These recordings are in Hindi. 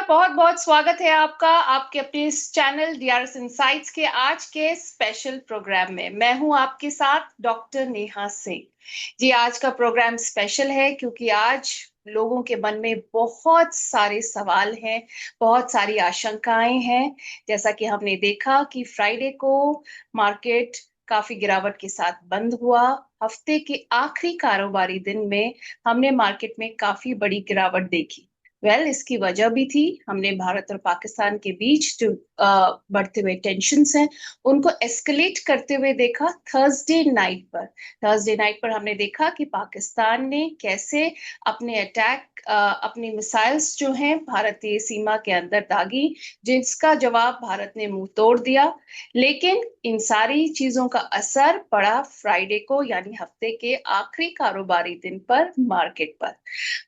बहुत बहुत स्वागत है आपका आपके अपने इस चैनल डीआरएस इनसाइट्स के आज के स्पेशल प्रोग्राम में। मैं हूं आपके साथ डॉक्टर नेहा सिंह जी। आज का प्रोग्राम स्पेशल है क्योंकि आज लोगों के मन में बहुत सारे सवाल हैं, बहुत सारी आशंकाएं हैं। जैसा कि हमने देखा कि फ्राइडे को मार्केट काफी गिरावट के साथ बंद हुआ। हफ्ते के आखिरी कारोबारी दिन में हमने मार्केट में काफी बड़ी गिरावट देखी। इसकी वजह भी थी, हमने भारत और पाकिस्तान के बीच जो बढ़ते हुए टेंशन्स हैं उनको एस्केलेट करते हुए देखा। थर्सडे नाइट पर हमने देखा कि पाकिस्तान ने कैसे अपने अटैक, अपनी मिसाइल्स जो हैं भारतीय सीमा के अंदर दागी, जिसका जवाब भारत ने मुंह तोड़ दिया। लेकिन इन सारी चीजों का असर पड़ा फ्राइडे को, यानी हफ्ते के आखिरी कारोबारी दिन पर मार्केट पर।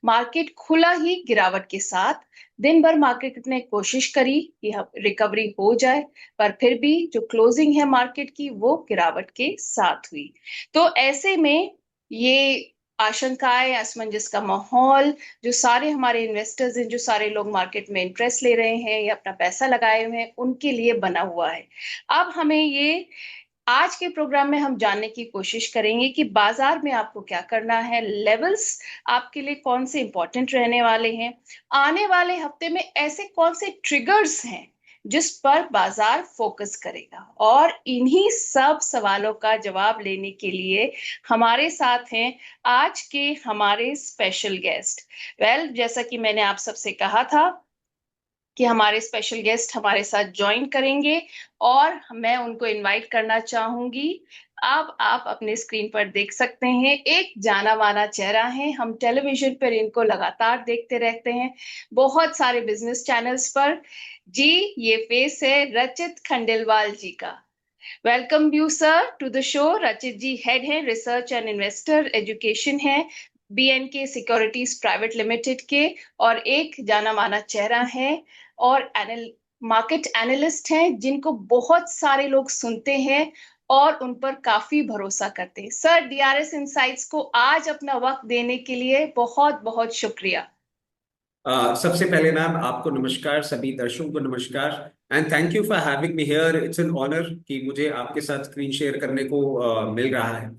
मार्केट खुला ही गिरावट के साथ। दिन भर मार्केट ने कोशिश करी कि रिकवरी हो जाए, पर फिर भी जो क्लोजिंग है मार्केट की वो गिरावट के साथ हुई। तो ऐसे में ये आशंकाएं, असमंजस का माहौल, जो सारे हमारे इन्वेस्टर्स हैं, जो सारे लोग मार्केट में इंटरेस्ट ले रहे हैं या अपना पैसा लगाए हुए हैं, उनके लिए बना हुआ है। अब हमें ये आज के प्रोग्राम में हम जानने की कोशिश करेंगे कि बाजार में आपको क्या करना है, लेवल्स आपके लिए कौन से इंपॉर्टेंट रहने वाले हैं, आने वाले हफ्ते में ऐसे कौन से ट्रिगर्स हैं जिस पर बाजार फोकस करेगा। और इन्हीं सब सवालों का जवाब लेने के लिए हमारे साथ हैं आज के हमारे स्पेशल गेस्ट। जैसा कि मैंने आप सबसे कहा था कि हमारे स्पेशल गेस्ट हमारे साथ ज्वाइन करेंगे और मैं उनको इनवाइट करना चाहूंगी। अब आप अपने स्क्रीन पर देख सकते हैं, एक जाना माना चेहरा है। हम टेलीविजन पर इनको लगातार देखते रहते हैं, बहुत सारे बिजनेस चैनल्स पर। जी, ये फेस है रचित खंडेलवाल जी का। Welcome you sir to the show. Rachit ji head है रिसर्च एंड इन्वेस्टर एजुकेशन है बीएनके सिक्योरिटीज प्राइवेट लिमिटेड के, और एक जाना माना चेहरा है और मार्केट एनालिस्ट हैं जिनको बहुत सारे लोग सुनते हैं और उन पर काफी भरोसा करते हैं। सर, डीआरएस इनसाइट्स को आज अपना वक्त देने के लिए बहुत बहुत शुक्रिया। सबसे पहले मैम आपको नमस्कार, सभी दर्शकों को नमस्कार and thank you for having me here. It's an honour कि मुझे आपके साथ स्क्रीन शेयर करने को मिल रहा है।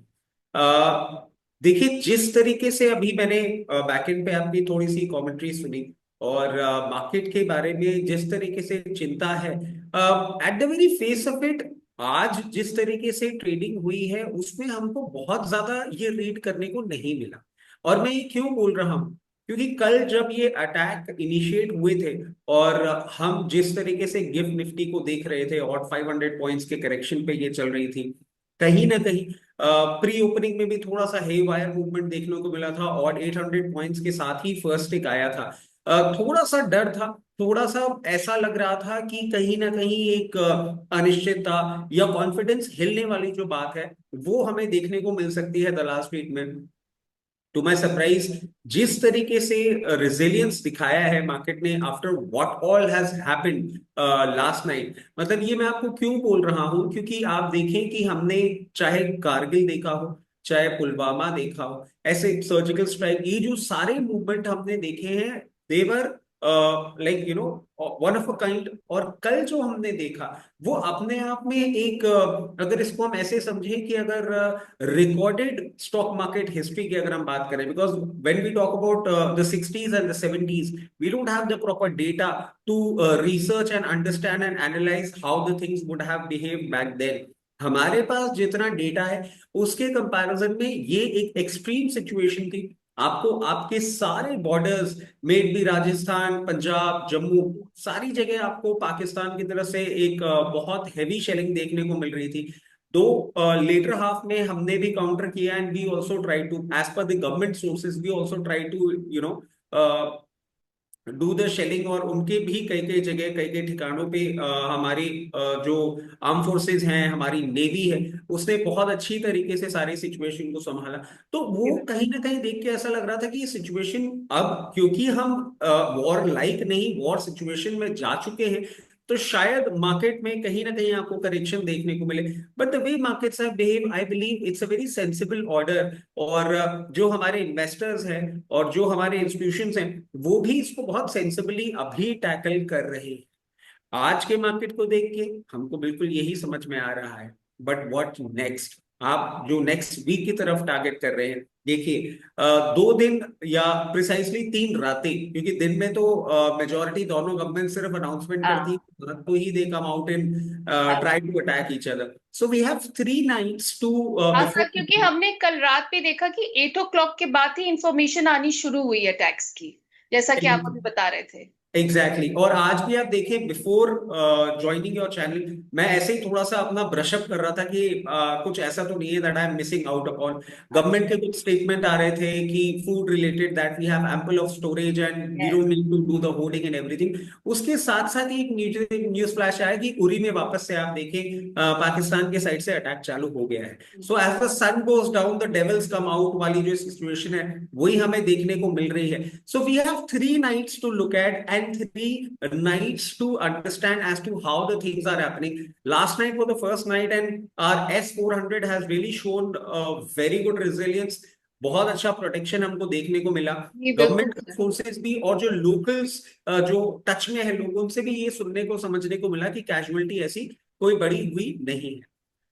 देखिए, जिस तरीके से अभी मैंने बैकएंड पे आपकी थोड़ी सी कमेंट्री सुनी और मार्केट के बारे में जिस तरीके से चिंता है, at the very face of it, आज जिस तरीके से ट्रेडिंग हुई है उसमें हमको बहुत ज्यादा ये रीड करने को नहीं मिला। और मैं ये क्यों बोल रहा हूँ, क्योंकि कल जब ये अटैक इनिशिएट हुए थे और हम जिस तरीके से गिफ्ट निफ्टी को देख रहे थे और 500 पॉइंट्स के करेक्शन पे ये चल रही थी, कहीं ना कहीं प्री ओपनिंग में भी थोड़ा सा हे वायर मूवमेंट देखने को मिला था और 800 पॉइंट्स के साथ ही फर्स्ट टिक आया था। थोड़ा सा डर था, थोड़ा सा ऐसा लग रहा था कि कहीं ना कहीं एक अनिश्चितता या कॉन्फिडेंस हिलने वाली जो बात है वो हमें देखने को मिल सकती है द लास्ट वीक में। टू माय सरप्राइज, जिस तरीके से रिजिलियंस दिखाया है मार्केट ने after what all has happened last night, मतलब ये मैं आपको क्यों बोल रहा हूं, क्योंकि आप देखें कि हमने चाहे कारगिल देखा हो, चाहे पुलवामा देखा हो, ऐसे सर्जिकल स्ट्राइक, ये जो सारे मूवमेंट हमने देखे हैं, they are like one of a kind. और कल जो हमने देखा वो अपने आप में एक अगर इसको हम ऐसे समझें कि अगर रिकॉर्डेड स्टॉक मार्केट हिस्ट्री की अगर हम बात करें, because when we talk about the 60s and the 70s, we don't have the proper data to research and understand and analyse how the things would have behaved back then. हमारे पास जितना डेटा है उसके कंपैरिजन में ये एक एक्सट्रीम सिचुएशन थी। आपको आपके सारे बॉर्डर्स में भी, राजस्थान, पंजाब, जम्मू, सारी जगह आपको पाकिस्तान की तरफ से एक बहुत हैवी शेलिंग देखने को मिल रही थी। दो लेटर हाफ में हमने भी काउंटर किया and we also try to, as per the government sources, we also try to do the shelling. और उनके भी कई कई जगह, कई कई ठिकानों पे हमारी जो आर्म फोर्सेज हैं, हमारी नेवी है, उसने बहुत अच्छी तरीके से सारी सिचुएशन को संभाला। तो वो कहीं ना कहीं देख के ऐसा लग रहा था कि ये सिचुएशन अब, क्योंकि हम वॉर लाइक नहीं, वॉर सिचुएशन में जा चुके हैं, तो शायद मार्केट में कहीं ना कहीं आपको करेक्शन देखने को मिले, but the way markets have behave I believe it's a very sensible order. और जो हमारे इन्वेस्टर्स हैं और जो हमारे इंस्टीट्यूशंस हैं वो भी इसको बहुत सेंसिबली अभी टैकल कर रहे हैं। आज के मार्केट को देख के हमको बिल्कुल यही समझ में आ रहा है। बट व्हाट नेक्स्ट, आप जो नेक्स्ट वीक की तरफ टारगेट कर रहे हैं, देखिए 2 दिन या प्रिसाइसली 3 रातें, क्योंकि दिन में तो मेजोरिटी दोनों गवर्नमेंट सिर्फ अनाउंसमेंट करती हाँ है, रात को ही दे कम आउट एंड हाँ try to attack each other. So we have 3 nights to हाँ सर, बिफोर। क्योंकि हमने कल रात पे देखा कि 8 o'clock के बाद ही इंफॉर्मेशन आनी शुरू हुई है टैक्स की, जैसा कि आप अभी बता रहे थे। Exactly exactly. और आज भी आप देखें बिफोर ज्वाइनिंग योर चैनल, मैं ऐसे ही थोड़ा सा अपना ब्रशअप कर रहा था कि कुछ ऐसा तो नहीं है that I am missing out upon. Government के कुछ स्टेटमेंट आ रहे थे कि food related that we have ample of storage and we don't need to do the hoarding and everything. उसके साथ साथ ही एक न्यूज फ्लैश आया कि उरी में वापस से आप देखें पाकिस्तान के साइड से अटैक चालू हो गया है। So as the sun goes down the devils come out वाली जो सिचुएशन है वही हमें देखने को मिल रही है। So we have 3 nights to look at and 3 nights to understand as to how the things are happening. Last night was the first night and our S-400 has really shown very good resilience. बहुत अच्छा प्रोटेक्शन हमको देखने को मिला। जी बिल्कुल गवर्नमेंट सर। फोर्सेस भी और जो लोकल्स जो टच में है लोगों से भी ये सुनने को समझने को मिला कि कैजुअलिटी ऐसी कोई बड़ी हुई नहीं है।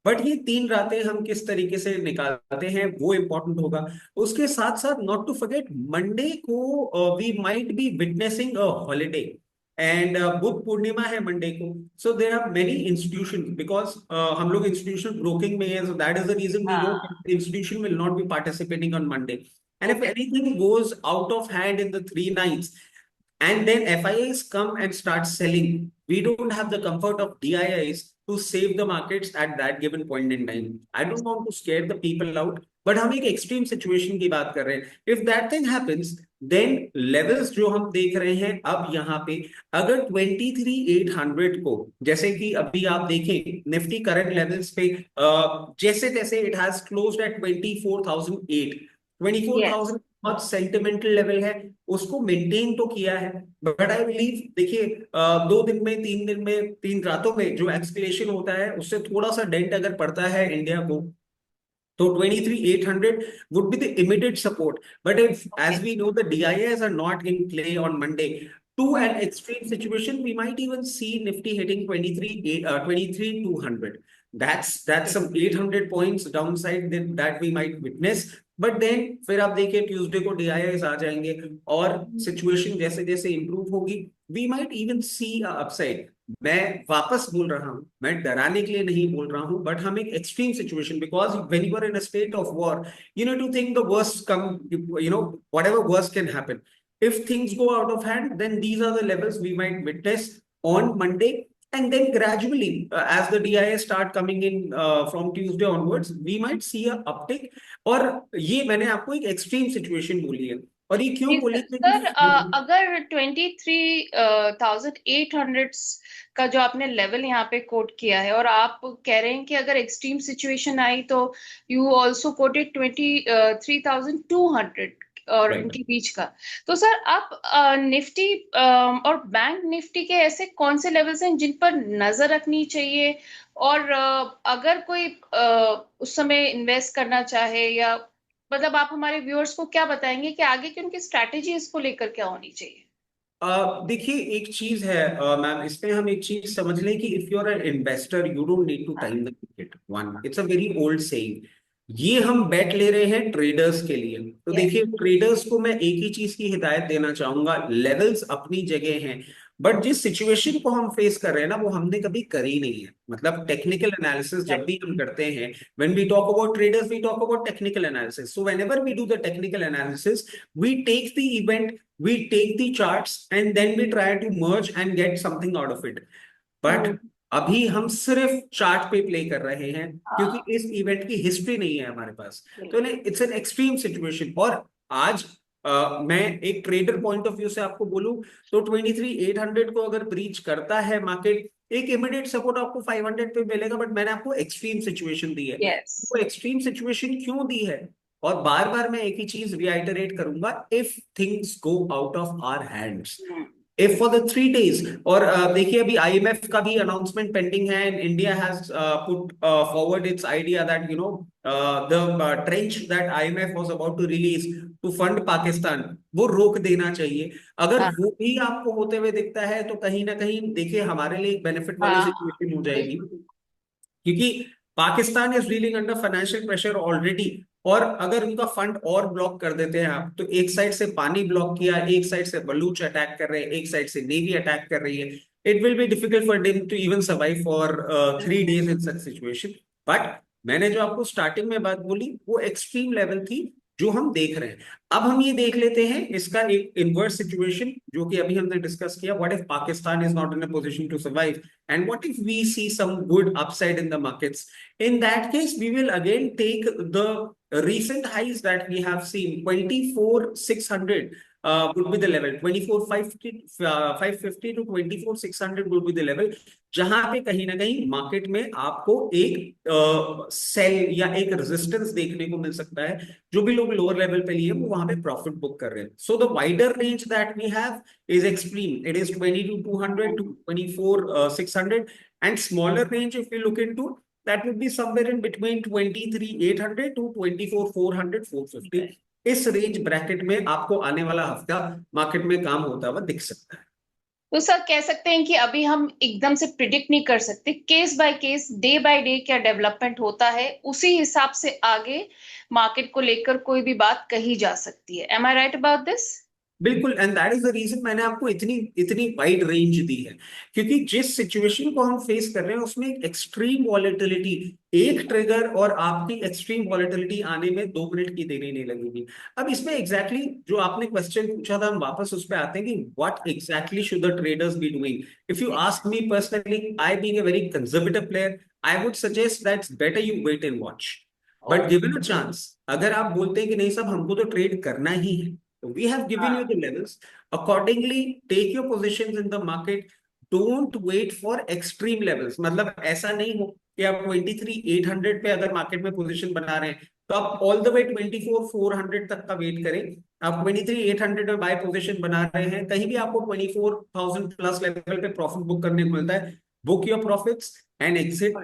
बट ये 3 रातें हम किस तरीके से निकालते हैं वो इंपॉर्टेंट होगा। उसके साथ साथ नॉट टू फॉरगेट मंडे को we might be witnessing a holiday and Buddha Purnima है मंडे को। So there are many institution because हम लोग इंस्टीट्यूशन ब्रोकिंग में है, so that is the reason we know हाँ institution will not be participating on Monday. And if okay. Anything goes out of hand in the 3 nights and then FIIs come and start selling, we don't have the comfort of DIIs to save the markets at that given point in time. I don't want to scare the people out, but हम एक extreme situation की बात कर रहे हैं. If that thing happens, then levels जो हम देख रहे हैं अब यहाँ पे, अगर 23,800 को, जैसे कि अभी आप देखें निफ्टी करंट लेवल्स पे जैसे तैसे it has closed eight 24,008, yes 24,000 बहुत सेंटिमेंटल लेवल है, उसको मेंटेन तो किया है। बट आई बिलीव देखिए 2 दिन में 3 दिन में 3 रातों में जो एक्सकलेशन होता है उससे थोड़ा सा डेंट अगर पड़ता है इंडिया को, तो 23,800 would be the immediate support. But if, okay. as we know, the DIAs are not in play on Monday, to an extreme situation, we might even see Nifty hitting 23,200. That's some 800 points downside that we might witness. But then फिर आप देखिए ट्यूसडे को DIAs आ जाएंगे और सिचुएशन जैसे जैसे इंप्रूव होगी, we might even see a upside. मैं वापस बोल रहा हूं, मैं डराने के लिए नहीं बोल रहा हूं, बट हम एक extreme situation, because when you are in a state of war you need to think the worst come, you know whatever worst can happen. if things go out of hand, then these are the levels we might witness on Monday. And then gradually, as the DIA start coming in from Tuesday onwards, we might see a uptick. और ये मैंने आपको एक एक्सट्रीम सिचुएशन बोली है, और ये क्यों जी बोली सर। है सर क्योंकि अगर 23,800 का जो आपने लेवल यहाँ पे कोट किया है, और आप कह रहे हैं कि अगर एक्सट्रीम सिचुएशन आई तो यू ऑल्सो कोटेड 23,200 और राइट। इनके बीच का, तो सर आप निफ्टी और बैंक निफ्टी के ऐसे कौन से लेवल्स हैं जिन पर नजर रखनी चाहिए, और अगर कोई उस समय इन्वेस्ट करना चाहे, या मतलब आप हमारे व्यूअर्स को क्या बताएंगे कि आगे की उनकी स्ट्रैटेजी इसको लेकर क्या होनी चाहिए। देखिए एक चीज है मैम, इसमें हम एक चीज समझ लें कि if you are an investor you don't need to हाँ time the market, one it's a very old saying. ये हम बेट ले रहे हैं ट्रेडर्स के लिए, तो यस देखिए ट्रेडर्स को मैं एक ही चीज की हिदायत देना चाहूंगा, लेवल्स अपनी जगह हैं, बट जिस सिचुएशन को हम फेस कर रहे हैं ना वो हमने कभी करी नहीं है। मतलब टेक्निकल एनालिसिस जब भी हम करते हैं, when we talk about traders we talk about technical analysis, so whenever we do the technical analysis we take the event, we take the charts and then we try to merge and get something out of it. But अभी हम सिर्फ चार्ट पे प्ले कर रहे हैं क्योंकि हाँ इस इवेंट की हिस्ट्री नहीं है हमारे पास। तो बिल्कुल। It's an extreme situation. और आज मैं एक ट्रेडर पॉइंट ऑफ व्यू से आपको बोलूं तो 23,800 को अगर ब्रीच करता है मार्केट, एक इमीडिएट सपोर्ट आपको 500 पे मिलेगा। बट मैंने आपको एक्सट्रीम सिचुएशन दी है, यस वो एक्सट्रीम सिचुएशन क्यों दी है, और बार बार मैं एक ही चीज रिआइटरेट करूंगा, if things go out of our hands, if for the 3 days। और देखिए अभी आईएमएफ का भी अनाउंसमेंट पेंडिंग है, and India has put forward its idea that the tranche that IMF was about to release to fund Pakistan, वो रोक देना चाहिए। अगर हाँ वो भी आपको होते हुए दिखता है तो कहीं ना कहीं देखिए हमारे लिए एक बेनिफिट वाली हाँ सिचुएशन हो जाएगी, बिल्कुल। क्योंकि Pakistan is railing under financial pressure already. और अगर उनका फंड और ब्लॉक कर देते हैं आप, तो एक साइड से पानी ब्लॉक किया, एक साइड से बलूच अटैक कर रहे हैं, एक साइड से नेवी अटैक कर रही है, it will be difficult for them to even survive for 3 days in such situation. But मैंने जो आपको स्टार्टिंग में बात बोली वो एक्सट्रीम लेवल थी जो हम देख रहे हैं। अब हम ये देख लेते हैं इसका एक इनवर्स सिचुएशन जो कि अभी हमने डिस्कस किया, what if Pakistan is not in a position to survive, and what if we see some good upside in the markets? In that case, we will again take the recent highs that we have seen. 24,600 would be the level. 24,550 550 to 24,600 would be the level. जहां पे कहीं ना कहीं मार्केट में आपको एक सेल या एक रेजिस्टेंस देखने को मिल सकता है। जो भी लोग लोअर लेवल पे लिए वो वहां पे प्रॉफिट बुक कर रहे हैं। So the wider range that we have is extreme. It is 22,200 to 24,600, and smaller range if we look into that would be somewhere in between 23,800 to 24,400 450। इस रेंज ब्रैकेट में आपको आने वाला हफ्ता मार्केट में काम होता हुआ दिख सकता है। तो सर कह सकते हैं कि अभी हम एकदम से प्रिडिक्ट नहीं कर सकते, case by case, day by day क्या डेवलपमेंट होता है उसी हिसाब से आगे मार्केट को लेकर कोई भी बात कही जा सकती है। Am I right about this? बिल्कुल, and that is the reason मैंने आपको इतनी इतनी वाइड रेंज दी है, क्योंकि जिस सिचुएशन को हम फेस कर रहे हैं उसमें एक एक्सट्रीम वॉलेटिलिटी, एक ट्रिगर और आपकी एक्सट्रीम वॉलेटिलिटी आने में 2 मिनट की देरी नहीं लगेगी। अब इसमें एग्जैक्टली जो आपने क्वेश्चन पूछा था, हम वापस उस पर आते हैं कि what exactly should the traders be doing. If you ask me personally, I being a very conservative player, I would suggest that's better you wait and watch. But given a chance, अगर आप बोलते हैं कि नहीं साहब हमको तो ट्रेड करना ही है, we have given you the levels accordingly, take your positions in the market, don't wait for extreme levels। मतलब ऐसा नहीं हो कि आप 23,800 पे अगर मार्केट में पोजीशन बना रहे हैं तो आप ऑल द वे 24,400 तक का वेट करें। आप 23,800 में बाय पोजीशन बना रहे हैं, कहीं भी आपको 24,000 प्लस लेवल पे प्रॉफिट बुक करने को मिलता है, book your profits and exit.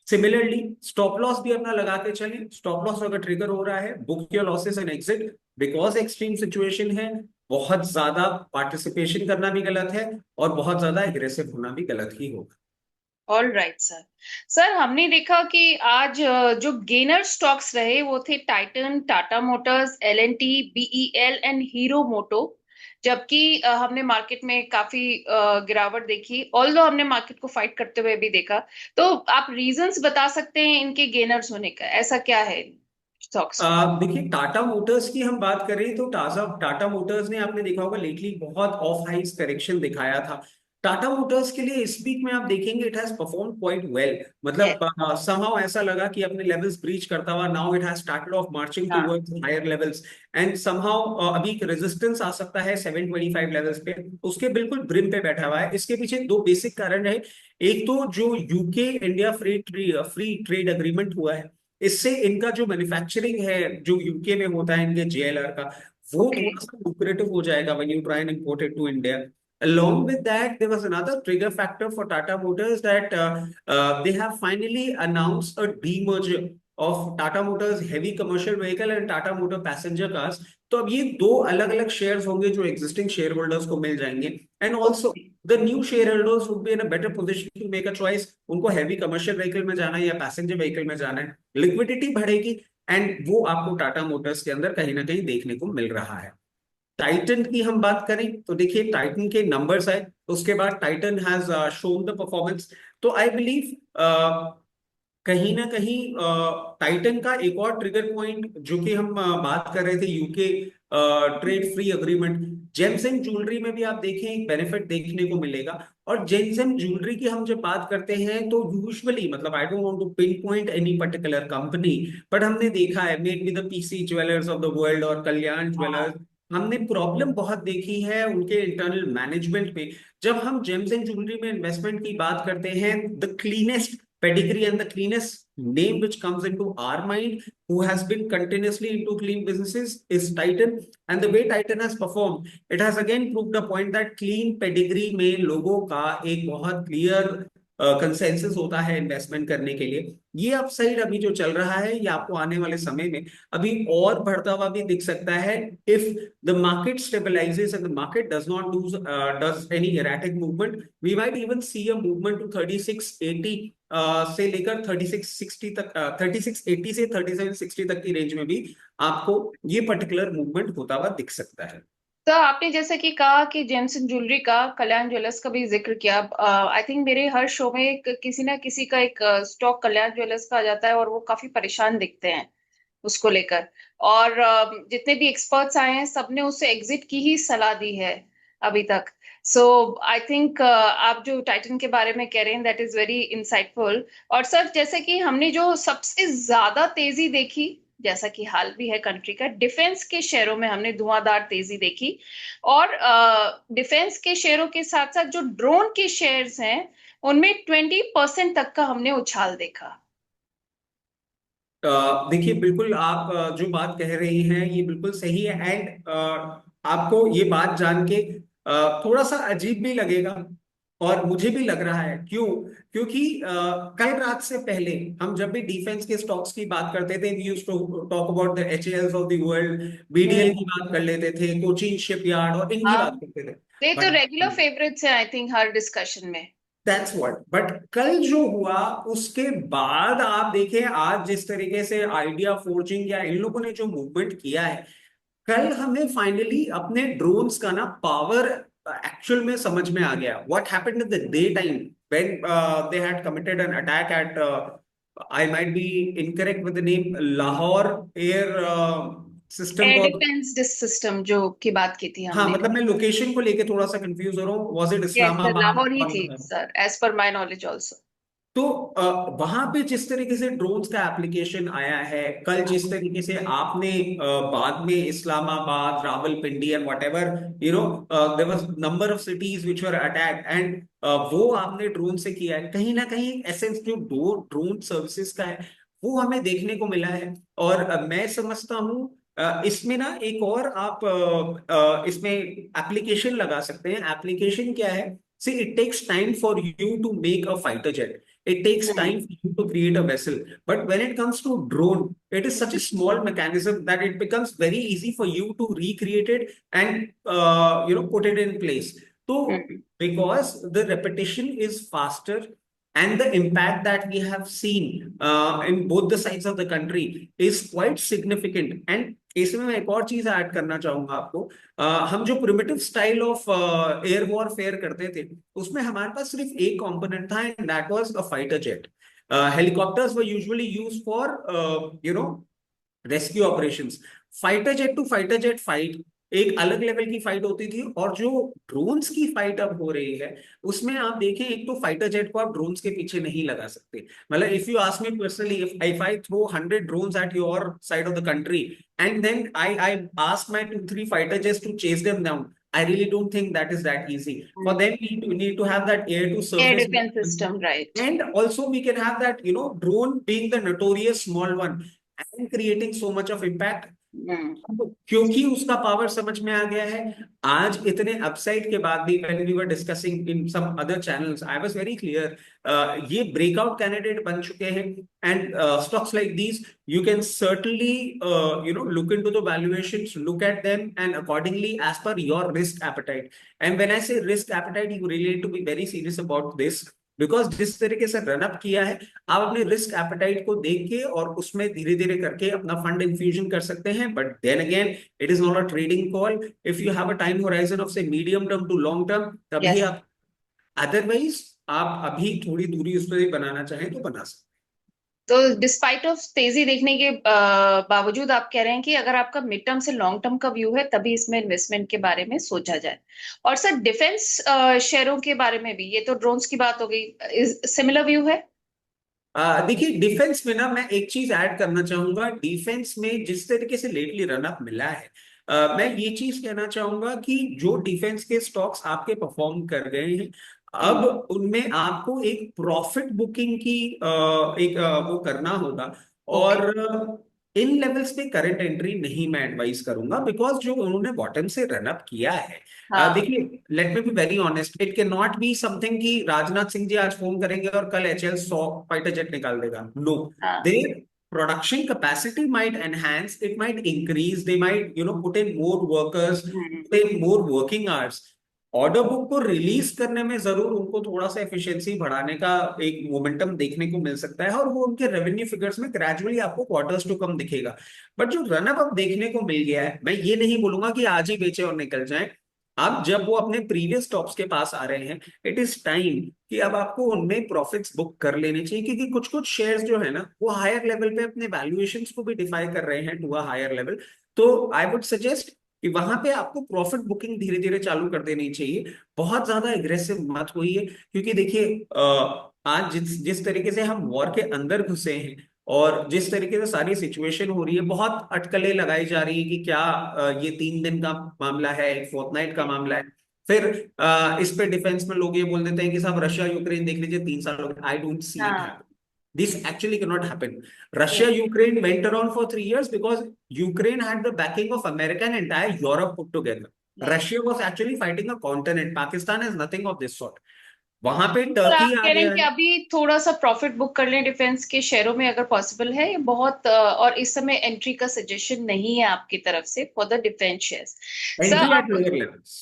Similarly stop loss भी अपना लगा के चलें, स्टॉप लॉस अगर ट्रिगर हो रहा है, book your losses and exit, because extreme situation है। बहुत ज्यादा पार्टिसिपेशन करना भी गलत है और बहुत ज्यादा एग्रेसिव होना भी गलत ही होगा। All right sir. सर हमने देखा कि आज जो गेनर स्टॉक्स रहे वो थे Titan, Tata Motors, L and T, BEL and Hero Moto. जबकि हमने मार्केट में काफी गिरावट देखी, ऑल्दो हमने मार्केट को फाइट करते हुए भी देखा। तो आप रीजंस बता सकते हैं इनके गेनर्स होने का, ऐसा क्या है स्टॉक्स में? देखिए टाटा मोटर्स की हम बात करें तो टाटा टाटा मोटर्स ने, आपने देखा होगा लेटली बहुत ऑफ हाइस करेक्शन दिखाया था। टाटा मोटर्स के लिए इस वीक में आप देखेंगे it has perform quite well. Yes. मतलब समहाउ ऐसा लगा कि अपने लेवल्स ब्रीच करता हुआ now it has started off marching हाँ towards higher levels, and somehow अभी एक रेजिस्टेंस आ सकता है 725 लेवल्स पे, उसके बिल्कुल ब्रिम पे बैठा हुआ है। इसके पीछे दो बेसिक कारण है। एक तो जो UK India free trade agreement हुआ है, इससे इनका जो मैन्युफैक्चरिंग है जो यूके में होता है इनके जेएलआर का, वो ओके। थोड़ा सा लुक्रेटिव हो जाएगा when you try and import it to India. Along with that, there was another trigger factor for Tata Motors that they have finally announced a demerger of Tata Motors heavy commercial vehicle and Tata Motor passenger cars। तो अब ये दो अलग अलग शेयर्स होंगे जो एग्जिस्टिंग शेयर होल्डर्स को मिल जाएंगे, and also okay. The new shareholders would be in a better position to make a choice, उनको हैवी कमर्शियल व्हीकल में जाना है या पैसेंजर व्हीकल में जाना है, लिक्विडिटी बढ़ेगी, एंड वो आपको टाटा मोटर्स के अंदर कहीं ना कहीं देखने को मिल रहा है। टाइटन की हम बात करें तो देखिए टाइटन के नंबर्स आए, उसके बाद Titan has shown the performance. तो आई बिलीव कहीं ना कहीं टाइटन का एक और ट्रिगर पॉइंट जो कि हम बात कर रहे थे, UK trade free agreement, James and jewellery में भी आप देखें एक बेनिफिट देखने को मिलेगा। और जेम्स एंड ज्वेलरी की हम जब बात करते हैं तो यूजुअली, मतलब I don't want to pinpoint any particular company, but हमने देखा है maybe the PC Jewellers of the world और कल्याण हाँ ज्वेलर्स, हमने प्रॉब्लम बहुत देखी है उनके इंटरनल मैनेजमेंट पे। जब हम जेम्स एंड ज्वेलरी में इन्वेस्टमेंट की बात करते हैं, the cleanest pedigree and the cleanest name which comes into our mind, who has been continuously into clean businesses, is Titan. And the way Titan has performed, it has again proved the point that clean pedigree में लोगों का एक बहुत क्लियर कंसेंसस होता है इन्वेस्टमेंट करने के लिए। ये अपसाइड अभी जो चल रहा है, ये आपको आने वाले समय में अभी और बढ़ता हुआ भी दिख सकता है, if the market stabilizes and the market does not does any erratic movement. We might even see a movement to 3680 से लेकर 3660 तक, 3680 से 3760 तक की रेंज में भी आपको ये पर्टिकुलर मूवमेंट होता हुआ दिख सकता है। तो आपने जैसे कि कहा कि जेम्स ज्वेलरी का, कल्याण ज्वेलर्स का भी जिक्र किया। आई थिंक मेरे हर शो में किसी ना किसी का एक स्टॉक कल्याण ज्वेलर्स का आ जाता है और वो काफी परेशान दिखते हैं उसको लेकर। और जितने भी एक्सपर्ट्स आए हैं सबने उसे एग्जिट की ही सलाह दी है अभी तक। सो आई थिंक आप जो टाइटन के बारे में कह रहे हैं दैट इज वेरी इंसाइटफुल। और सर जैसे कि हमने जो सबसे ज्यादा तेजी देखी, जैसा कि हाल भी है कंट्री का, डिफेंस के शेयरों में हमने धुआंधार तेजी देखी। और डिफेंस के शेयरों के साथ साथ जो ड्रोन के शेयर्स हैं उनमें 20% तक का हमने उछाल देखा। देखिए, बिल्कुल आप जो बात कह रही हैं ये बिल्कुल सही है। एंड आपको ये बात जान के थोड़ा सा अजीब भी लगेगा, और मुझे भी लग रहा है। क्यों? क्योंकि कल रात से पहले हम जब भी डिफेंस के स्टॉक्स की बात करते थे, we used to talk about the HALs of the world, BDL hmm. की बात कर लेते थे, कोचिन शिपयार्ड और इनकी हाँ, बात करते थे। ये तो बट रेगुलर फेवरेट्स है आई थिंक हर डिस्कशन में। That's what. बट कल जो हुआ उसके बाद आप देखें, आज जिस तरीके से आइडिया फोर्जिंग या इन लोगों ने जो मूवमेंट किया है, कल हमें फाइनली अपने ड्रोन्स का ना पावर एक्चुअल में समझ में आ गया। What happened in the day time when they had committed an attack eight, I might be incorrect with the name, Lahore air system air को। डिफेंस सिस्टम जो की बात की थी हाँ, हमने। मतलब मैं लोकेशन को लेके थोड़ा सा कंफ्यूज हो रहा हूँ, was it yes sir, Islamabad Lahore ही थी और। Sir, as per my knowledge also. तो वहां पे जिस तरीके से ड्रोन्स का एप्लीकेशन आया है कल, जिस तरीके से आपने बाद में Islamabad, Rawalpindi and whatever, you know, there was number of cities which were attacked, and वो आपने ड्रोन से किया है। कहीं ना कहीं एसेंस जो दो ड्रोन सर्विसेज का है वो हमें देखने को मिला है। और मैं समझता हूँ इसमें ना एक और आप इसमें एप्लीकेशन लगा सकते हैं। एप्लीकेशन क्या है? See, it takes time for you to make a fighter jet. It takes time for you to create a vessel. But when it comes to drone, it is such a small mechanism that it becomes very easy for you to recreate it and put it in place. So because the repetition is faster and the impact that we have seen in both the sides of the country is quite significant. And इसमें मैं एक और चीज ऐड करना चाहूंगा आपको। हम जो primitive style of air warfare करते थे उसमें हमारे पास सिर्फ एक कंपोनेंट था, and that was a fighter jet. Helicopters were usually used for rescue operations. Fighter jet to fighter jet fight एक अलग लेवल की फाइट होती थी, और जो ड्रोन्स की फाइट अब हो रही है उसमें आप देखें, एक तो फाइटर जेट को आप ड्रोन्स के पीछे नहीं लगा सकते। मतलब if you ask me personally, if I throw 100 drones at your side of the country and then I ask my 2-3 fighter jets to chase them down, I really don't think that is that easy. For them, we need to have that air to air surface, defence system, right. and also we can have that, drone being the notorious small one and creating so much of impact, क्योंकि उसका पावर समझ में आ गया है। आज इतने अपसाइड के बाद भी, when we were discussing in some other channels, I was very clear, ये ब्रेकआउट कैंडिडेट बन चुके हैं, and stocks like these you can certainly look into the valuations, look at them, and accordingly as per your risk appetite. And when I say risk appetite, you really need to be very serious about this, because जिस तरीके से रनअप किया है, आप अपने रिस्क एपेटाइट को देख के और उसमें धीरे धीरे करके अपना फंड इन्फ्यूजन कर सकते हैं। But then again, it is not a trading call. If you have a time horizon of say medium term to long term, तभी यस। आप, अदरवाइज आप अभी थोड़ी दूरी उस पर बनाना चाहें तो बना सकते तो डिस्पाइट ऑफ तेजी देखने के बावजूद आप कह रहे हैं कि अगर आपका मिड टर्म से लॉन्ग टर्म का व्यू है तभी इसमें इन्वेस्टमेंट के बारे में सोचा जाए। और सर डिफेंस शेयरों के बारे में भी, ये तो ड्रोन्स की बात हो गई, सिमिलर व्यू है? देखिए, डिफेंस में ना मैं एक चीज ऐड करना चाहूंगा। डिफेंस में जिस तरीके से लेटली रनअप मिला है, मैं ये चीज कहना चाहूंगा कि जो डिफेंस के स्टॉक्स आपके परफॉर्म कर गए हैं, अब उनमें आपको एक प्रॉफिट बुकिंग की वो करना होगा। ओके। और इन लेवल्स पे करंट एंट्री नहीं मैं एडवाइस करूंगा, बिकॉज जो उन्होंने बॉटम से रन अप किया है, हाँ देखिए let me be very honest, it can not be something कि राजनाथ सिंह जी आज फोन करेंगे और कल एचएल 100 फाइटर जेट निकाल देगा। नो, हाँ there production capacity might enhance, it might increase, they might put in more workers, hmm, put in more working hours। Order book को रिलीज करने में जरूर उनको थोड़ा सा एफिशिएंसी बढ़ाने का एक मोमेंटम देखने को मिल सकता है, और वो उनके रेवेन्यू फिगर्स में ग्रेजुअली आपको क्वार्टर्स टू कम दिखेगा। बट जो रनअप अब देखने को मिल गया है, मैं ये नहीं बोलूंगा कि आज ही बेचे और निकल जाएं। अब जब वो अपने प्रीवियस टॉप्स के पास आ रहे हैं, इट इज टाइम कि अब आपको उनमें प्रॉफिट्स बुक कर लेने चाहिए, क्योंकि कुछ कुछ शेयर्स जो है ना, वो हायर लेवल पे अपने वैल्यूएशंस को भी डिफाई कर रहे हैं टू अ हायर लेवल। तो आई वुड सजेस्ट कि वहां पे आपको प्रॉफिट बुकिंग धीरे धीरे चालू कर देनी चाहिए। बहुत ज्यादा एग्रेसिव मत होइए, क्योंकि देखिए आज जिस जिस तरीके से हम वॉर के अंदर घुसे हैं, और जिस तरीके से सारी सिचुएशन हो रही है, बहुत अटकलें लगाई जा रही है कि क्या ये 3 दिन का मामला है, एक फोर्टनाइट का मामला है। फिर इस पे डिफेंस में लोग ये बोल देते हैं कि साहब रशिया यूक्रेन देख लीजिए 3 साल हो गए। आई डोंट सी इट हाँ happen. This actually cannot happen. Russia-Ukraine went around for 3 years because Ukraine had the backing of America and entire Europe put together. नहीं। Russia was actually fighting a continent. Pakistan has nothing of this sort. वहां पे और आप टर्की आ कह रहे हैं गया कि है। अभी थोड़ा सा प्रॉफिट बुक कर लें डिफेंस के शेयरों में, अगर पॉसिबल है, ये बहुत और इस समय एंट्री का सजेशन नहीं है आपकी तरफ से for the defence shares. Sir entry at अब, lower levels.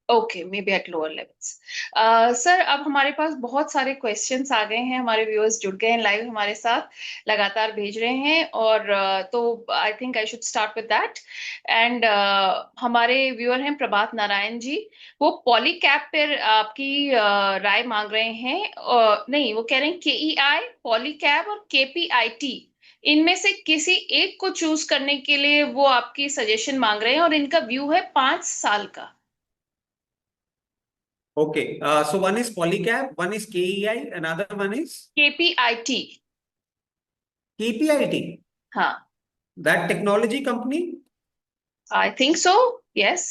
Okay, maybe at lower levels. Sir अब हमारे पास बहुत सारे क्वेश्चंस आ गए हैं, हमारे व्यूअर्स जुड़ गए हैं लाइव हमारे साथ, लगातार भेज रहे हैं, और तो I think I should start with that. And हमारे व्यूअर हैं प्रभात नारायण जी। वो पॉलीकैब पर आपकी राय मांग रहे हैं, नहीं, वो कह रहे हैं केईआई, पॉलीकैब और केपीआईटी, इनमें से किसी एक को चूज करने के लिए वो आपकी सजेशन मांग रहे हैं, और इनका व्यू है 5 साल का। Okay, so one is Polycab, one is KEI, another one is KPIT. KPIT. हाँ, That technology company. I think so, yes.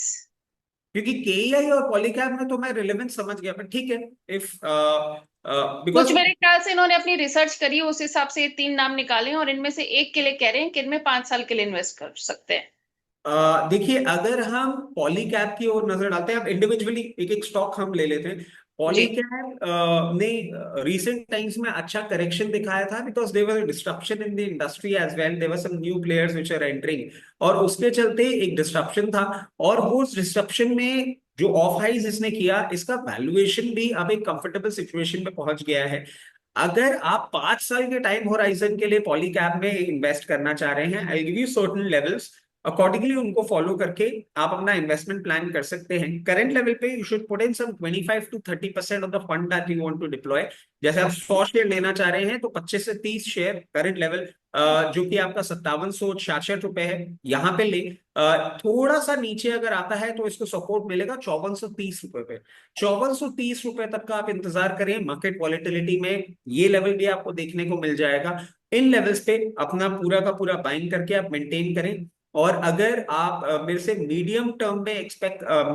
क्योंकि केईआई और पॉलीकैब में तो मैं रिलेवेंस समझ गया, पर ठीक है। इफ कुछ बिकॉज मेरे ख्याल से इन्होंने अपनी रिसर्च करी, उस हिसाब से ये 3 नाम निकाले हैं, और इनमें से एक के लिए कह रहे हैं कि इनमें 5 साल के लिए इन्वेस्ट कर सकते हैं। देखिए, अगर हम पॉलीकैब की ओर नजर डालते हैं, अब इंडिविजुअली एक एक स्टॉक हम ले लेते हैं। जी। पॉलीकैब ने रीसेंट टाइम्स में अच्छा करेक्शन दिखाया था, because there was a disruption in the industry as well, there were some new players which are entering, और उसके चलते एक डिस्ट्रप्शन था। और वो डिस्ट्रप्शन में जो ऑफ हाइज इसने किया, इसका वैल्यूएशन भी अब एक कंफर्टेबल सिचुएशन पे पहुंच गया है। अगर आप 5 साल के टाइम होराइजन के लिए पॉलीकैब में इन्वेस्ट करना चाह रहे हैं, I give you certain levels, accordingly उनको फॉलो करके आप अपना इन्वेस्टमेंट प्लान कर सकते हैं। करंट लेवल पे you should put in some 25 to 30% of the fund that you want to deploy. जैसे आप 100 शेयर लेना चाह रहे हैं, तो 25 से 30 शेयर करंट लेवल, जो कि आपका 5766 रुपए है, यहाँ पे ले। थोड़ा सा नीचे अगर आता है तो इसको सपोर्ट मिलेगा 5430 रुपए पे। 5430 रुपए तक का आप इंतजार करें। मार्केट वॉलेटिलिटी में ये लेवल भी आपको देखने को मिल जाएगा। इन लेवल्स पे अपना पूरा का पूरा बाइंग करके आप मेंटेन करें। और अगर आप मेरे से मीडियम टर्म में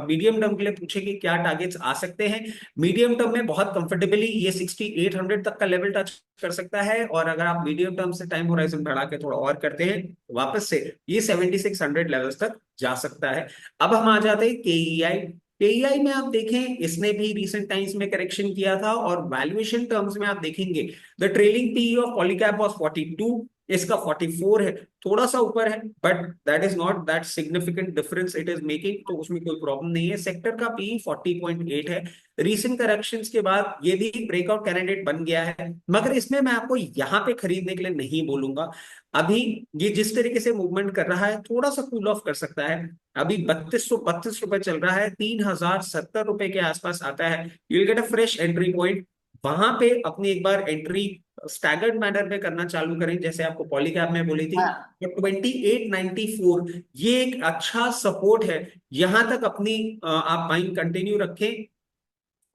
मीडियम टर्म के लिए पूछेंगे क्या टारगेट्स आ सकते हैं, मीडियम टर्म में बहुत कंफर्टेबली ये 6800 तक का लेवल टच कर सकता है। और अगर आप मीडियम टर्म से टाइम होराइजन बढ़ा के थोड़ा और करते हैं, तो वापस से ये 7600 लेवल्स तक जा सकता है। अब हम आ जाते हैं केईआई। केईआई में आप देखें, इसने भी रिसेंट टाइम्स में करेक्शन किया था, और वैल्यूएशन टर्म्स में आप देखेंगे, the trailing PE of Polycab was 42, इसका 44 है। थोड़ा सा ऊपर है, but that is not that significant difference it is making, तो उसमें कोई प्रॉब्लम नहीं है। सेक्टर का पी 40.8 है। रीसेंट करेक्शंस के बाद ये भी ब्रेकआउट कैंडिडेट बन गया है, मगर इसमें मैं आपको यहाँ पे खरीदने के लिए नहीं बोलूंगा। अभी ये जिस तरीके से मूवमेंट कर रहा है, थोड़ा सा कूल ऑफ कर सकता है। अभी 3232 रुपए चल रहा है, 3070 रुपए के आसपास आता है, you will get a fresh entry point. वहां पे अपनी एक बार एंट्री स्टैगर्ड मैनर में करना चालू करें, जैसे आपको पॉलीकैब में बोली थी। हाँ। तो 2894 ये एक अच्छा सपोर्ट है, यहां तक अपनी आप बाइंग कंटिन्यू रखें।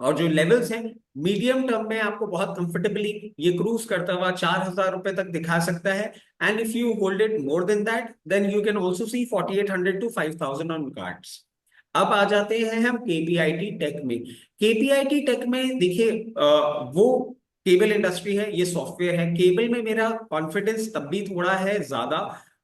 और जो लेवल्स हैं, मीडियम टर्म में आपको बहुत कंफर्टेबली ये क्रूज करता हुआ 4000 रुपए तक दिखा सकता है। And if you hold it more than that, then you can also see 4800 to 5000 on cards. अब आ जाते हैं हम केपीआईटी टेक में। केपीआईटी टेक में देखिए, वो केबल इंडस्ट्री है, ये सॉफ्टवेयर है। केबल में मेरा कॉन्फिडेंस तब भी थोड़ा है ज्यादा,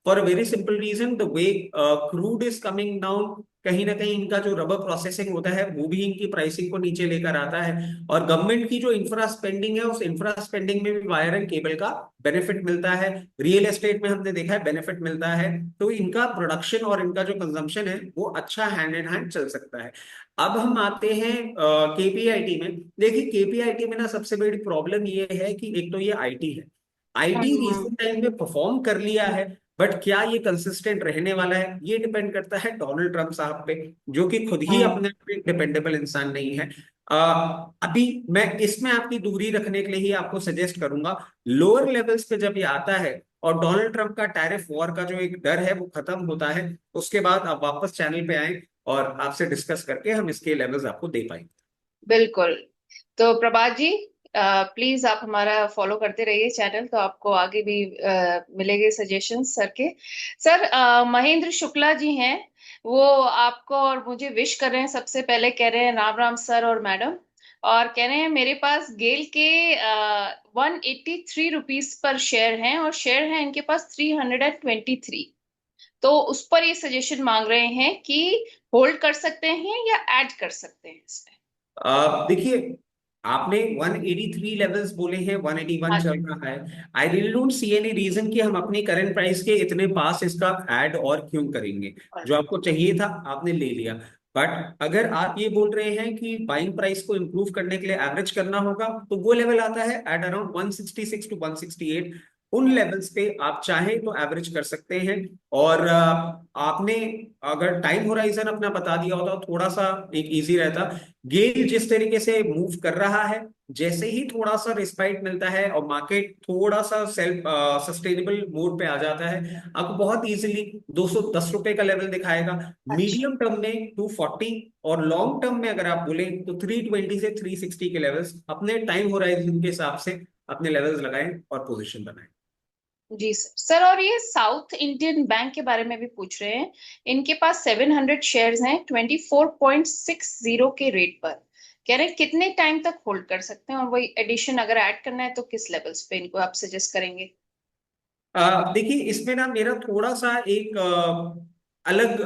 for a very simple reason, the way crude is coming down, कहीं ना कहीं इनका जो रबर प्रोसेसिंग होता है वो भी इनकी प्राइसिंग को नीचे लेकर आता है। और गवर्नमेंट की जो इंफ्रा स्पेंडिंग है, उस इंफ्रा स्पेंडिंग में भी वायर एंड केबल का बेनिफिट मिलता है। रियल एस्टेट में हमने देखा है बेनिफिट मिलता है। तो इनका प्रोडक्शन और इनका जो कंजम्पशन है वो अच्छा हैंड इन हैंड चल सकता है। अब हम आते हैं केपीआईटी में। देखिए केपीआईटी में ना सबसे बड़ी प्रॉब्लम ये है कि एक तो ये आईटी है। IT hmm. रिसेंट टाइम में परफॉर्म कर लिया है, बट क्या ये कंसिस्टेंट रहने वाला है, ये डिपेंड करता है डोनाल्ड ट्रंप साहब पे, जो कि खुद ही हम्म। अपने आप में डिपेंडेबल इंसान नहीं है। अभी मैं इसमें आपकी दूरी रखने के लिए ही आपको सजेस्ट करूंगा, लोअर लेवल्स पे जब ये आता है और डोनाल्ड ट्रंप का टैरिफ वॉर का जो एक डर है वो खत्म होता है, उसके बाद आप वापस चैनल पे आए और आपसे डिस्कस करके हम इसके लेवल्स आपको दे पाएंगे। बिल्कुल। तो प्रभात जी, प्लीज आप हमारा फॉलो करते रहिए चैनल, तो आपको आगे भी मिलेंगे सजेशंस सर के। सर, महेंद्र शुक्ला जी हैं, वो आपको और मुझे विश कर रहे हैं। सबसे पहले कह रहे हैं राम राम सर और मैडम, और कह रहे हैं मेरे पास गेल के 183 रुपीज पर शेयर हैं, और शेयर हैं इनके पास 323। तो उस पर ये सजेशन मांग रहे हैं कि होल्ड कर सकते हैं या ऐड कर सकते हैं इसमें। देखिए, आपने 183 लेवल्स बोले हैं, 181 हाँ चल जी। रहा है। I really don't see any reason कि हम अपनी करंट प्राइस के इतने पास इसका ऐड और क्यों करेंगे। जो आपको चाहिए था आपने ले लिया। बट अगर आप ये बोल रहे हैं कि बाइंग प्राइस को इंप्रूव करने के लिए एवरेज करना होगा, तो वो लेवल आता है एट अराउंड 166 टू 168। उन लेवल्स पे आप चाहें तो एवरेज कर सकते हैं। और आपने अगर टाइम होराइजन अपना बता दिया होता तो थोड़ा सा एक इजी रहता। गेल जिस तरीके से मूव कर रहा है, जैसे ही थोड़ा सा रिस्पाइट मिलता है और मार्केट थोड़ा सा सेल्फ सस्टेनेबल मोड पे आ जाता है, आपको बहुत इजीली 210 रुपए का लेवल दिखाएगा। अच्छा। मीडियम टर्म में 240, और लॉन्ग टर्म में अगर आप बोलें तो 320 से 360 के लेवल्स अपने टाइम होराइजन के हिसाब से अपने लेवल्स लगाएं और पोजीशन बनाएं। जी सर। सर, और ये साउथ इंडियन बैंक के बारे में भी पूछ रहे हैं। इनके पास 700 शेयर्स हैं 24.60 के रेट पर। कह रहे हैं कितने टाइम तक होल्ड कर सकते हैं, और वही एडिशन अगर ऐड करना है तो किस लेवल्स पे इनको आप सजेस्ट करेंगे। देखिए इसमें ना मेरा थोड़ा सा एक अलग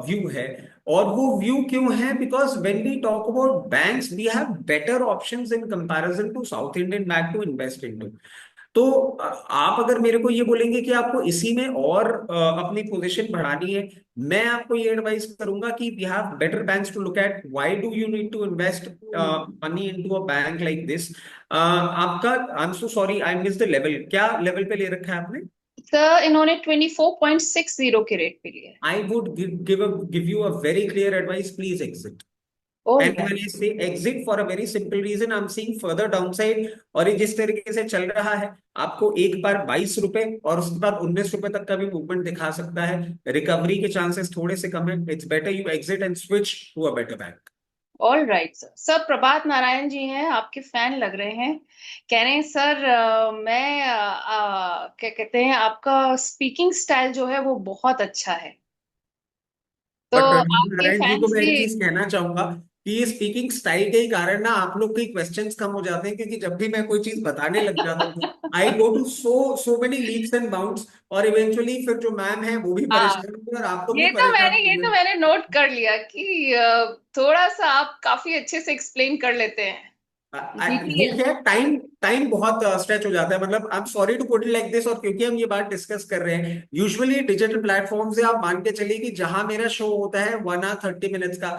व्यू है। और वो व्यू क्यों है, because when we talk about banks we have better options in comparison to south Indian bank to invest into. तो आप अगर मेरे को ये बोलेंगे कि आपको इसी में और अपनी पोजीशन बढ़ानी है, मैं आपको ये एडवाइस करूंगा कि we have better banks to look at. Why do you need to invest money into a bank like this. आपका, I am so sorry I miss the level, क्या लेवल पे ले रखा है आपने? सर, इन्होंने 24.60 के रेट पे लिया है। I would give you a very clear advice. Please exit. All And when right. I say exit for a very simple reason, I'm seeing further downside. और ये जिस तरीके से चल रहा है, आपको एक बार 22 रुपए और उसके बाद 19 रुपए तक का भी मूवमेंट दिखा सकता है। रिकवरी के चांसेस थोड़े से कम है। It's better you exit and switch to a better bank. All right sir. Sir, Prabhat Narayan ji हैं, आपके फैन लग रहे हैं। कह रहे हैं सर, क्या कहते हैं, आपका स्पीकिंग स्टाइल जो है वो बहुत अच्छा है। तो बट आपके नारायण जी को फैंस मैं भी। एक चीज कहना चाहूंगा कि ये स्पीकिंग स्टाइल के ही कारण ना आप लोग के क्वेश्चंस कम हो जाते हैं, क्योंकि जब भी मैं कोई चीज बताने लग जाता हूँ I go to so so many leaps and bounds, और इवेंचुअली फिर जो मैम है वो भी हाँ, परेशान होंगे और आप लोग भी परेशान ये होंगे। तो मैंने नोट कर लिया कि थोड़ा सा आप काफी अच्छे से एक्सप्लेन कर लेते हैं। ये डिटेल। क्या है, टाइम टाइम बहुत स्ट्रेच हो जाता है। मतलब I am sorry to put it like this, और क्योंकि हम ये बात डिस्कस कर रहे हैं, यूजुअली डिजिटल प्लेटफॉर्म से आप मान के चलिए कि जहां मेरा शो होता है 1 hour 30 minutes का,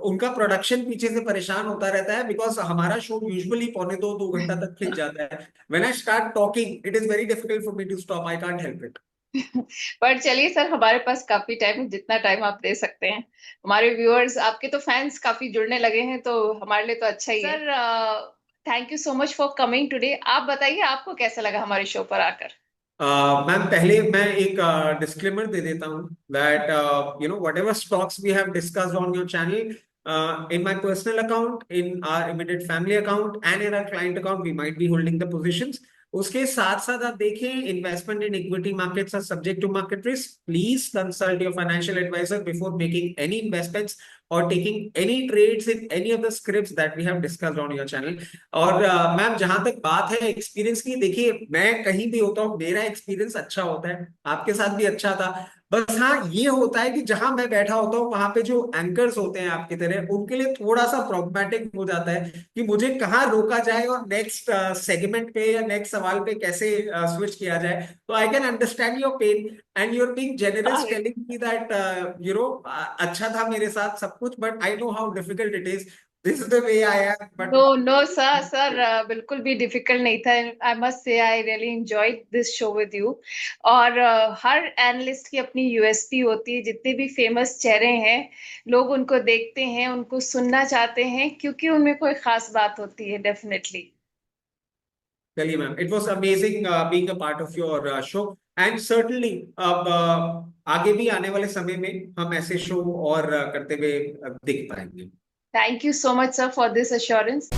उनका प्रोडक्शन पीछे से परेशान होता रहता है, बिकॉज हमारा शो यूजुअली पौने 2 घंटा तक खिंच जाता है। When I start talking it is very difficult for me to stop, I can't help it. पर चलिए सर, हमारे पास काफी टाइम है, जितना टाइम आप दे सकते हैं। हमारे व्यूअर्स, आपके तो फैंस काफी जुड़ने लगे हैं, तो हमारे लिए तो अच्छा ही है। Sir, thank you so much for coming today. आप बताइए, आपको कैसा लगा हमारे शो पर आकर। मैम पहले मैं एक डिस्क्लेमर दे देता हूँ that you know whatever stocks we have discussed on your channel, in my personal account, in our immediate family account, and in our client account, we might be holding the positions. उसके साथ साथ आप देखें, investment in equity markets are subject to market risk. Please consult your financial adviser before making any investments और taking any trades in any of the scripts that we have discussed on your channel. और मैम, जहां तक बात है एक्सपीरियंस की, देखिए मैं कहीं भी होता हूँ, मेरा एक्सपीरियंस अच्छा होता है, आपके साथ भी अच्छा था। बस हाँ, ये होता है कि जहां मैं बैठा होता हूँ वहां पे जो एंकर्स होते हैं आपकी तरह, उनके लिए थोड़ा सा प्रॉब्लमैटिक हो जाता है कि मुझे कहाँ रोका जाए और नेक्स्ट सेगमेंट पे या नेक्स्ट सवाल पे कैसे स्विच किया जाए। तो I can understand your pain and you're being generous telling me that अच्छा था मेरे साथ सब कुछ, but I know how difficult it is. This is the way I am, no but no sir, बिल्कुल भी डिफिकल्ट नहीं था। I must say I really enjoyed this show with you. और हर एनालिस्ट की अपनी यूएसपी होती है। जितने भी फेमस चेहरे हैं, लोग उनको देखते हैं, उनको सुनना चाहते हैं, क्योंकि उनमें कोई खास बात होती है डेफिनेटली। चलिए ma'am, it was amazing being a part of your show. And certainly अब आगे भी आने वाले समय में हम ऐसे शो और करते हुए दिख पाएंगे। Thank you so much sir for this assurance.